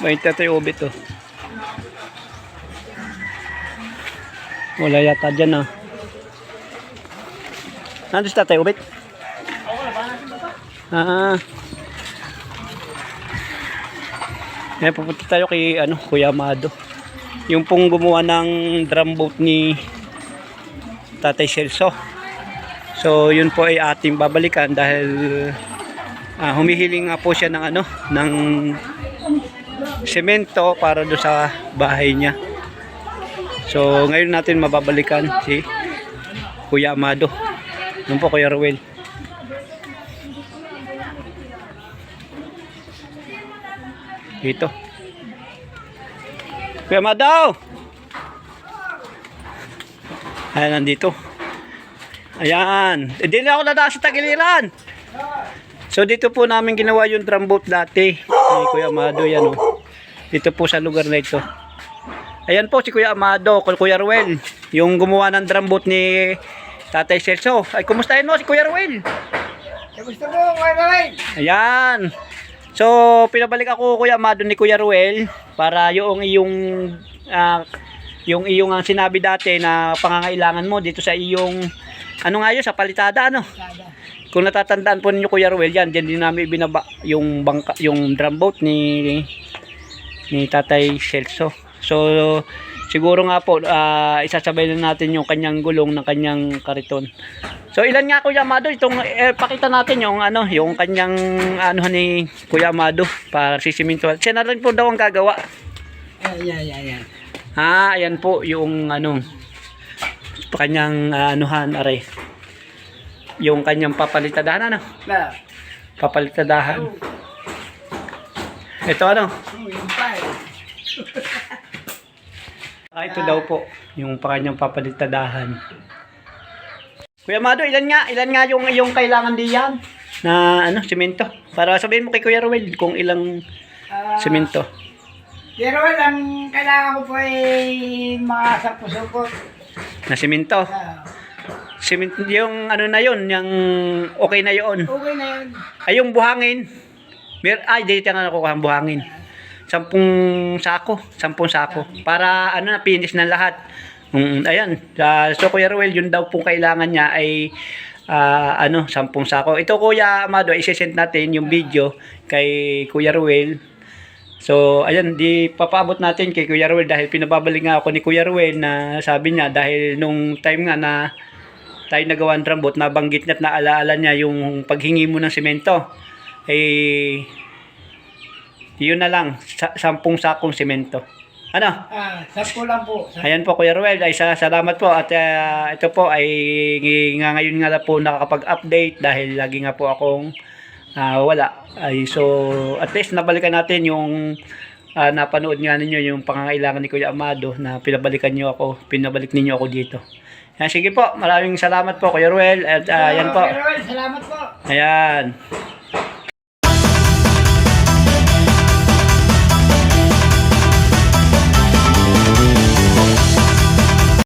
20 ito yung ube to. Wala yata dyan ah. Nandun si tatay ubit? Pupunta tayo kay Kuya Amado. Yung pong gumawa ng drum boat ni Tatay Celso. So yun po ay ating babalikan dahil humihiling nga po siya ng ng semento para do sa bahay niya. So ngayon natin mababalikan si Kuya Amado. Yun po Kuya Ruel. Dito. Kuya Amado! Ayan, nandito. Ayan. Hindi na ako nadaan sa tagiliran. So dito po namin ginawa yung drum boat dati. Ay, Kuya Amado yan oh. Dito po sa lugar na ito. Ayan po si Kuya Amado, Kuya Ruel. Yung gumawa ng drum boat ni Tatay Celso. Ay, kumustahin mo si Kuya Ruel? Gusto mo, Kuya Ruel? Ayan. So, pinabalik ako Kuya Amado ni Kuya Ruel para yung iyong sinabi dati na pangangailangan mo dito sa iyong sa palitada Kung natatandaan po ninyo Kuya Ruel, yan din namin ibinaba yung drum boat ni Tatay Celso. So siguro nga po isasabay na natin yung kanyang gulong ng kanyang kariton. So ilan nga Kuya Amado itong pakita natin yung yung kanyang ni Kuya Amado para sisiminto. Siya na rin po daw ang gagawa. Ayan. Ayan po yung kanyang aray. Yung kanyang papalitadahan papalitadahan. Ito Yung pa ito daw po yung kanyang papalitadahan. Kuya Amado, ilan nga yung kailangan diyan na semento? Para sabihin mo kay Kuya Ruel kung ilang semento. Pero ang kailangan ko po ay mga sapusukot. Na semento. Semento yung na yun, yung okay na yun. Okay na yun. Ay yung buhangin. Dito nga nakukuha ang buhangin. 10 sako. Para finish na lahat. Ayan. So Kuya Ruel, yun daw pong kailangan niya ay 10 sako. Ito Kuya Amado, i-send natin yung video kay Kuya Ruel. So ayan, di papaabot natin kay Kuya Ruel dahil pinababalik nga ako ni Kuya Ruel na sabi niya dahil nung time nga na tayo nagawa ng drum boat, nabanggit niya at naalaala niya yung paghingi mo ng semento. Yun na lang, 10 sakong semento. 10 lang po. Ayan po Kuya Ruel, ay salamat po at ito po ay ngayon nga po nakakapag-update dahil lagi nga po akong wala. So at least nabalikan natin yung napanood nga ninyo yung pangangailangan ni Kuya Amado na pinabalik ninyo ako dito. Sige po, maraming salamat po Kuya Ruel at yan po. Kuya Ruel, salamat po. Ayan.